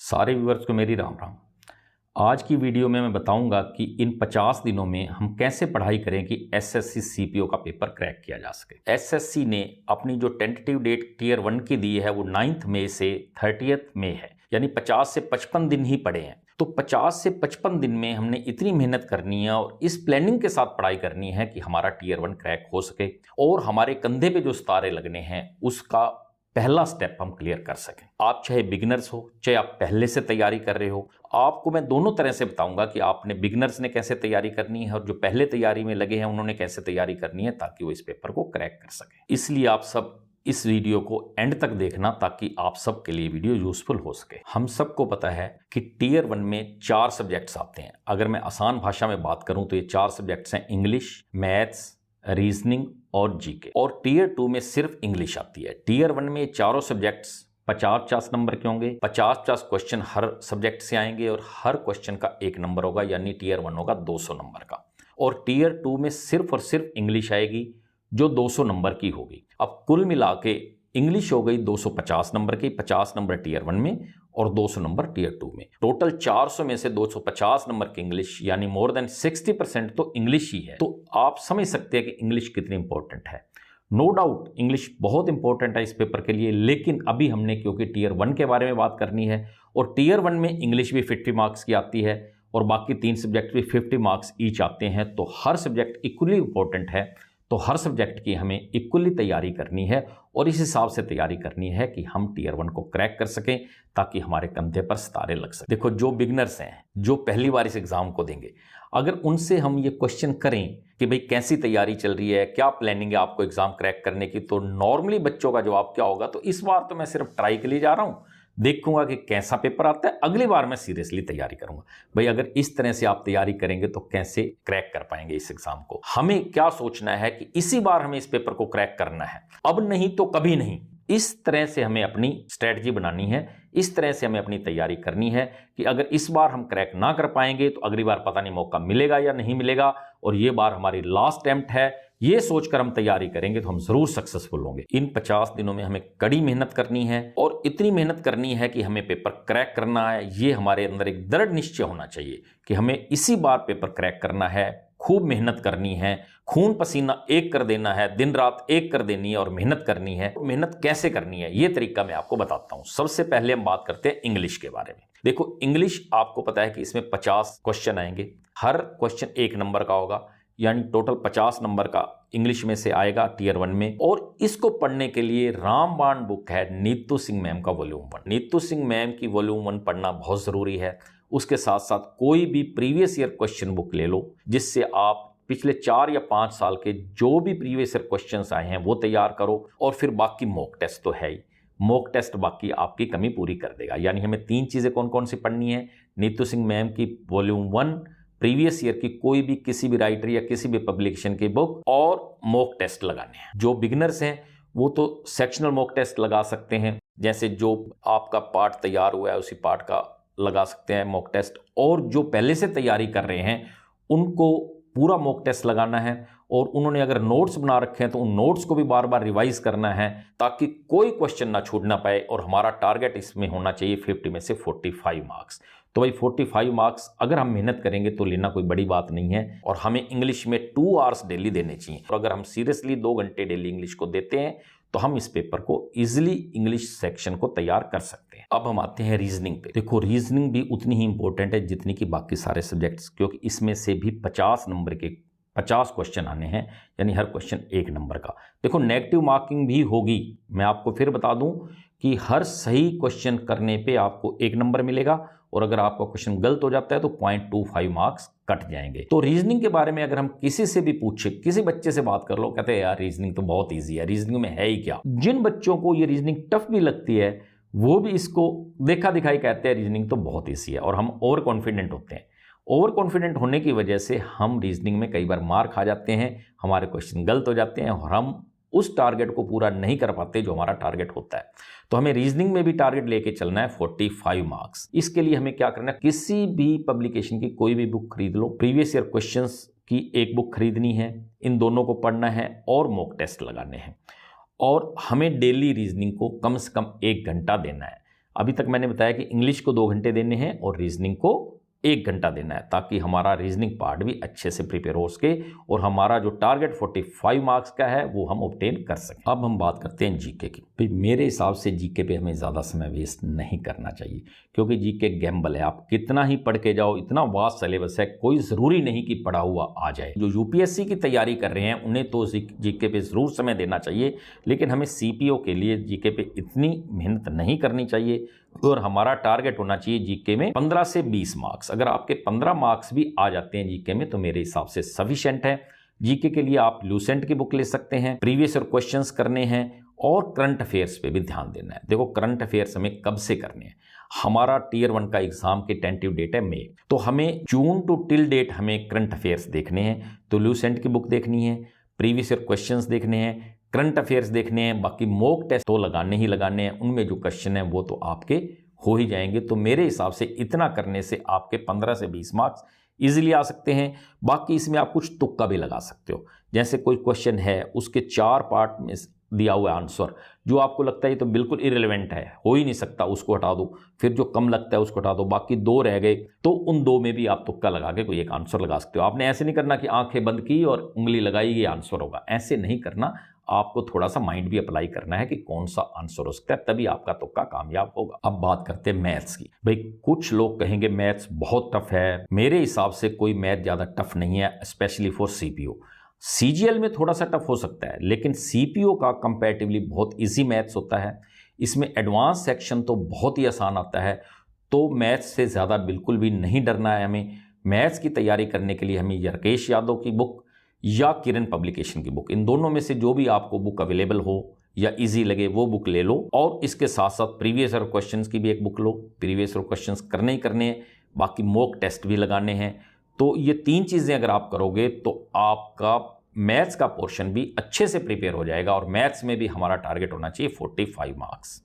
सारे व्यूअर्स को मेरी राम राम। आज की वीडियो में मैं बताऊंगा कि इन 50 दिनों में हम कैसे पढ़ाई करें कि एसएससी सीपीओ का पेपर क्रैक किया जा सके। एसएससी ने अपनी जो टेंटेटिव डेट टियर 1 की दी है वो 9 मई से 30 मई है, यानी 50 से 55 दिन ही पड़े हैं। तो 50 से 55 दिन में हमने इतनी मेहनत करनी है और इस प्लानिंग के साथ पढ़ाई करनी है कि हमारा टियर 1 क्रैक हो सके और हमारे कंधे पे जो सितारे लगने हैं उसका पहला स्टेप हम क्लियर कर सकें। आप चाहे बिगिनर्स हो चाहे आप पहले से तैयारी कर रहे हो, आपको मैं दोनों तरह से बताऊंगा कि आपने बिगिनर्स ने कैसे तैयारी करनी है और जो पहले तैयारी में लगे हैं उन्होंने कैसे तैयारी करनी है ताकि वो इस पेपर को क्रैक कर सकें। इसलिए आप सब इस वीडियो को एंड तक देखना ताकि आप सब के लिए वीडियो यूजफुल हो सके। हम सबको पता है कि टियर 1 में 4 सब्जेक्ट्स आते हैं। अगर मैं आसान भाषा में बात करूं तो ये 4 सब्जेक्ट्स हैं इंग्लिश, मैथ्स, रीजनिंग और जीके। और टियर 2 में सिर्फ इंग्लिश आती है। टियर 1 में चारों सब्जेक्ट्स 50-50 नंबर के होंगे। 50-50 क्वेश्चन हर सब्जेक्ट से आएंगे और हर क्वेश्चन का 1 नंबर होगा, यानी टियर 1 होगा 200 नंबर का। और टियर 2 में सिर्फ और सिर्फ इंग्लिश आएगी जो 200 नंबर की होगी। अब कुल मिला के इंग्लिश हो गई 250 नंबर की, 50 नंबर टियर 1 में और 200 नंबर टियर 2 में। टोटल 400 में से 250 नंबर की इंग्लिश, यानी मोर देन 60% तो इंग्लिश ही है। तो आप समझ सकते हैं कि इंग्लिश कितनी इंपॉर्टेंट है। नो डाउट इंग्लिश बहुत इंपॉर्टेंट है इस पेपर के लिए, लेकिन अभी हमने क्योंकि टियर 1 के बारे में बात करनी है और टियर 1 में इंग्लिश भी 50 मार्क्स की आती है और बाकी 3 सब्जेक्ट भी 50 मार्क्स ईच आते हैं, तो हर सब्जेक्ट इक्वली इंपॉर्टेंट है। तो हर सब्जेक्ट की हमें इक्वली तैयारी करनी है और इस हिसाब से तैयारी करनी है कि हम टियर 1 को क्रैक कर सकें ताकि हमारे कंधे पर सितारे लग सकें। देखो, जो बिगनर्स हैं, जो पहली बार इस एग्जाम को देंगे, अगर उनसे हम ये क्वेश्चन करें कि भाई कैसी तैयारी चल रही है, क्या प्लानिंग है आपको एग्जाम क्रैक करने की, तो नॉर्मली बच्चों का जवाब क्या होगा, तो इस बार तो मैं सिर्फ ट्राई के लिए जा रहा हूं, देखूंगा कि कैसा पेपर आता है, अगली बार मैं सीरियसली तैयारी करूंगा। भाई अगर इस तरह से आप तैयारी करेंगे तो कैसे क्रैक कर पाएंगे इस एग्जाम को। हमें क्या सोचना है कि इसी बार हमें इस पेपर को क्रैक करना है, अब नहीं तो कभी नहीं। इस तरह से हमें अपनी स्ट्रेटजी बनानी है, इस तरह से हमें अपनी तैयारी करनी है कि अगर इस बार हम क्रैक ना कर पाएंगे तो अगली बार पता नहीं मौका मिलेगा या नहीं मिलेगा, और ये बार हमारी लास्ट अटेम्प्ट है, ये सोचकर हम तैयारी करेंगे तो हम जरूर सक्सेसफुल होंगे। इन 50 दिनों में हमें कड़ी मेहनत करनी है और इतनी मेहनत करनी है कि हमें पेपर क्रैक करना है। ये हमारे अंदर एक दृढ़ निश्चय होना चाहिए कि हमें इसी बार पेपर क्रैक करना है। खूब मेहनत करनी है, खून पसीना एक कर देना है, दिन रात एक कर देनी है और मेहनत करनी है। मेहनत कैसे करनी है ये तरीका मैं आपको बताता हूं। सबसे पहले हम बात करते हैं इंग्लिश के बारे में। देखो, इंग्लिश आपको पता है कि इसमें 50 क्वेश्चन आएंगे, हर क्वेश्चन 1 नंबर का होगा, यानी टोटल 50 नंबर का इंग्लिश में से आएगा टियर 1 में। और इसको पढ़ने के लिए रामबाण बुक है नीतू सिंह मैम का वॉल्यूम 1। नीतू सिंह मैम की वॉल्यूम 1 पढ़ना बहुत जरूरी है। उसके साथ साथ कोई भी प्रीवियस ईयर क्वेश्चन बुक ले लो जिससे आप पिछले 4 या 5 साल के जो भी प्रीवियस ईयर क्वेश्चंस आए हैं वो तैयार करो। और फिर बाकी मॉक टेस्ट तो है ही, मॉक टेस्ट बाकी आपकी कमी पूरी कर देगा। यानी हमें 3 चीजें कौन कौन सी पढ़नी है, नीतू सिंह मैम की वॉल्यूम 1, प्रीवियस ईयर की कोई भी किसी भी राइटर या किसी भी पब्लिकेशन की बुक, और मॉक टेस्ट लगाने हैं। जो बिगिनर्स हैं वो तो सेक्शनल मॉक टेस्ट लगा सकते हैं, जैसे जो आपका पार्ट तैयार हुआ है उसी पार्ट का लगा सकते हैं मॉक टेस्ट, और जो पहले से तैयारी कर रहे हैं उनको पूरा मॉक टेस्ट लगाना है। और उन्होंने अगर नोट्स बना रखे हैं तो उन नोट्स को भी बार बार रिवाइज करना है ताकि कोई क्वेश्चन ना छूट ना पाए। और हमारा टारगेट इसमें होना चाहिए 50 में से 45 मार्क्स। तो भाई 45 मार्क्स अगर हम मेहनत करेंगे तो लेना कोई बड़ी बात नहीं है। और हमें इंग्लिश में 2 आवर्स डेली देने चाहिए। और अगर हम सीरियसली 2 घंटे डेली इंग्लिश को देते हैं तो हम इस पेपर को इजिली इंग्लिश सेक्शन को तैयार कर सकते हैं। अब हम आते हैं रीजनिंग पे। देखो, रीजनिंग भी उतनी ही इंपॉर्टेंट है जितनी कि बाकी सारे सब्जेक्ट्स, क्योंकि इसमें से भी 50 नंबर के 50 क्वेश्चन आने हैं, यानी हर क्वेश्चन 1 नंबर का। देखो, नेगेटिव मार्किंग भी होगी। मैं आपको फिर बता दूं कि हर सही क्वेश्चन करने पे आपको 1 नंबर मिलेगा और अगर आपका क्वेश्चन गलत हो जाता है तो 0.25 मार्क्स कट जाएंगे। तो रीजनिंग के बारे में अगर हम किसी से भी पूछे, किसी बच्चे से बात कर लो, कहते हैं यार रीजनिंग तो बहुत ईजी है, रीजनिंग में है ही क्या। जिन बच्चों को ये रीजनिंग टफ भी लगती है वो भी इसको देखा दिखाई कहते हैं रीजनिंग तो बहुत ईजी है, और हम ओवर कॉन्फिडेंट होते हैं। ओवर कॉन्फिडेंट होने की वजह से हम रीजनिंग में कई बार मार खा जाते हैं, हमारे क्वेश्चन गलत हो जाते हैं और हम उस टारगेट को पूरा नहीं कर पाते जो हमारा टारगेट होता है। तो हमें रीजनिंग में भी टारगेट लेके चलना है 45 मार्क्स। इसके लिए हमें क्या करना है, किसी भी पब्लिकेशन की कोई भी बुक खरीद लो, प्रीवियस ईयर क्वेश्चंस की एक बुक खरीदनी है, इन दोनों को पढ़ना है और मॉक टेस्ट लगाने हैं। और हमें डेली रीजनिंग को कम से कम 1 घंटा देना है। अभी तक मैंने बताया कि इंग्लिश को 2 घंटे देने हैं और रीजनिंग को 1 घंटा देना है, ताकि हमारा रीजनिंग पार्ट भी अच्छे से प्रिपेयर हो सके और हमारा जो टारगेट 45 मार्क्स का है वो हम ऑब्टेन कर सकें। अब हम बात करते हैं जीके की। भाई मेरे हिसाब से जीके पे हमें ज़्यादा समय वेस्ट नहीं करना चाहिए, क्योंकि जीके गैम्बल है। आप कितना ही पढ़ के जाओ, इतना वास्ट सिलेबस है, कोई ज़रूरी नहीं कि पढ़ा हुआ आ जाए। जो यूपीएससी की तैयारी कर रहे हैं उन्हें तो जीके पे ज़रूर समय देना चाहिए, लेकिन हमें सीपीओ के लिए जीके पे इतनी मेहनत नहीं करनी चाहिए। और हमारा टारगेट होना चाहिए जीके में 15 से 20 मार्क्स। अगर आपके 15 मार्क्स भी आ जाते हैं जीके में तो मेरे हिसाब से सफिशिएंट है। जीके के लिए आप लूसेंट की बुक ले सकते हैं, प्रीवियस ईयर क्वेश्चंस करने हैं और करंट अफेयर्स पे भी ध्यान देना है। देखो करंट अफेयर्स हमें कब से करने हैं, हमारा टीयर 1 का एग्जाम के टेंटेटिव डेट है मई, तो हमें जून टू टिल डेट हमें करंट अफेयर्स देखने हैं। तो लूसेंट की बुक देखनी है, प्रीवियस ईयर क्वेश्चंस देखने हैं, करंट अफेयर्स देखने हैं, बाकी मॉक टेस्ट तो लगाने ही लगाने हैं। उनमें जो क्वेश्चन है वो तो आपके हो ही जाएंगे। तो मेरे हिसाब से इतना करने से आपके 15 से 20 मार्क्स इजीली आ सकते हैं। बाकी इसमें आप कुछ तुक्का भी लगा सकते हो, जैसे कोई क्वेश्चन है उसके 4 पार्ट में दिया हुआ आंसर, जो आपको लगता है ये तो बिल्कुल इरेलेवेंट है, हो ही नहीं सकता, उसको हटा दो। फिर जो कम लगता है उसको हटा दो, बाकी 2 रह गए तो उन 2 में भी आप तुक्का लगा के कोई एक आंसर लगा सकते हो। आपने ऐसे नहीं करना कि आंखें बंद की और उंगली लगाई ये आंसर होगा, ऐसे नहीं करना। आपको थोड़ा सा माइंड भी अप्लाई करना है कि कौन सा आंसर हो सकता है, तभी आपका तुक्का कामयाब होगा। अब बात करते हैं मैथ्स की। भाई कुछ लोग कहेंगे मैथ्स बहुत टफ है, मेरे हिसाब से कोई मैथ ज़्यादा टफ नहीं है, स्पेशली फॉर सीपीओ। सीजीएल में थोड़ा सा टफ हो सकता है, लेकिन सीपीओ का कंपैरेटिवली बहुत इजी मैथ्स होता है। इसमें एडवांस सेक्शन तो बहुत ही आसान आता है, तो मैथ्स से ज़्यादा बिल्कुल भी नहीं डरना है हमें। मैथ्स की तैयारी करने के लिए हमें राकेश यादव की बुक या किरण पब्लिकेशन की बुक, इन दोनों में से जो भी आपको बुक अवेलेबल हो या इजी लगे वो बुक ले लो। और इसके साथ साथ प्रीवियस ईयर क्वेश्चंस की भी एक बुक लो, प्रीवियस ईयर क्वेश्चंस करने ही करने हैं, बाकी मॉक टेस्ट भी लगाने हैं। तो ये 3 चीज़ें अगर आप करोगे तो आपका मैथ्स का पोर्शन भी अच्छे से प्रिपेयर हो जाएगा। और मैथ्स में भी हमारा टारगेट होना चाहिए 45 मार्क्स,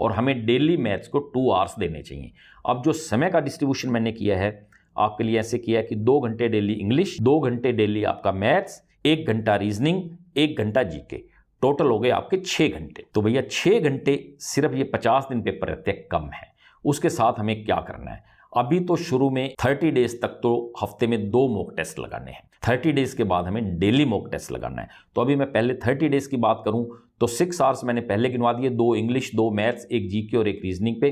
और हमें डेली मैथ्स को 2 आवर्स देने चाहिए। अब जो समय का डिस्ट्रीब्यूशन मैंने किया है आपके लिए ऐसे किया है कि 2 घंटे डेली इंग्लिश, 2 घंटे डेली आपका मैथ्स, 1 घंटा रीजनिंग, 1 घंटा जीके, टोटल हो गए आपके 6 घंटे। तो भैया 6 घंटे सिर्फ ये 50 दिन पेपर रहते हैं, कम है। उसके साथ हमें क्या करना है, अभी तो शुरू में 30 डेज तक तो हफ्ते में 2 मॉक टेस्ट लगाने हैं, 30 डेज के बाद हमें डेली मॉक टेस्ट लगाना है। तो अभी मैं पहले 30 डेज की बात करूं तो 6 आवर्स मैंने पहले गिनवा दिए, 2 इंग्लिश, 2 मैथ्स, 1 जीके और 1 रीजनिंग पे।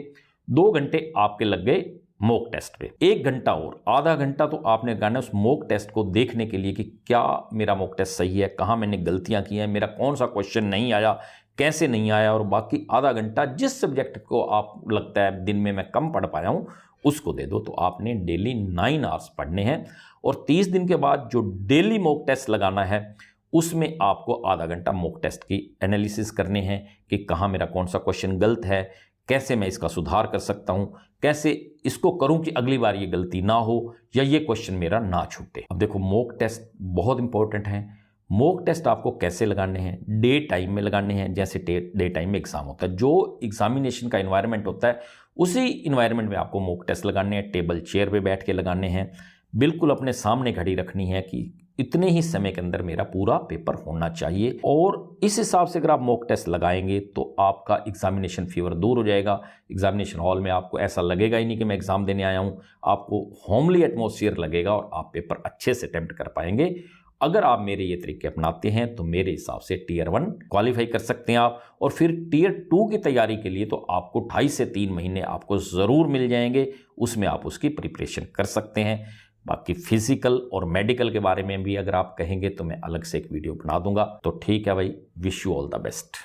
2 घंटे आपके लग गए मॉक टेस्ट पे, 1 घंटा और आधा घंटा तो आपने लगाना उस मॉक टेस्ट को देखने के लिए कि क्या मेरा मॉक टेस्ट सही है, कहाँ मैंने गलतियां की हैं, मेरा कौन सा क्वेश्चन नहीं आया, कैसे नहीं आया। और बाकी आधा घंटा जिस सब्जेक्ट को आप लगता है दिन में मैं कम पढ़ पाया हूं उसको दे दो। तो आपने डेली 9 आवर्स पढ़ने हैं। और 30 दिन के बाद जो डेली मॉक टेस्ट लगाना है उसमें आपको आधा घंटा मॉक टेस्ट की एनालिसिस करने हैं कि कहाँ मेरा कौन सा क्वेश्चन गलत है, कैसे मैं इसका सुधार कर सकता हूं, कैसे इसको करूं कि अगली बार ये गलती ना हो या ये क्वेश्चन मेरा ना छूटे। अब देखो मॉक टेस्ट बहुत इंपॉर्टेंट है। मॉक टेस्ट आपको कैसे लगाने हैं, डे टाइम में लगाने हैं, जैसे डे टाइम में एग्जाम होता है, जो एग्जामिनेशन का एनवायरनमेंट होता है उसी इन्वायरमेंट में आपको मॉक टेस्ट लगाने हैं। टेबल चेयर पे बैठ के लगाने हैं, बिल्कुल अपने सामने घड़ी रखनी है कि इतने ही समय के अंदर मेरा पूरा पेपर होना चाहिए। और इस हिसाब से अगर आप मॉक टेस्ट लगाएंगे तो आपका एग्जामिनेशन फीवर दूर हो जाएगा। एग्जामिनेशन हॉल में आपको ऐसा लगेगा ही नहीं कि मैं एग्जाम देने आया हूँ, आपको होमली एटमॉस्फेयर लगेगा और आप पेपर अच्छे से अटेम्प्ट कर पाएंगे। अगर आप मेरे ये तरीके अपनाते हैं तो मेरे हिसाब से टीयर 1 क्वालिफाई कर सकते हैं आप। और फिर टीयर 2 की तैयारी के लिए तो आपको 2.5 से 3 महीने आपको ज़रूर मिल जाएंगे, उसमें आप उसकी प्रिपरेशन कर सकते हैं। बाकी फिजिकल और मेडिकल के बारे में भी अगर आप कहेंगे तो मैं अलग से एक वीडियो बना दूंगा। तो ठीक है भाई, wish you all the best.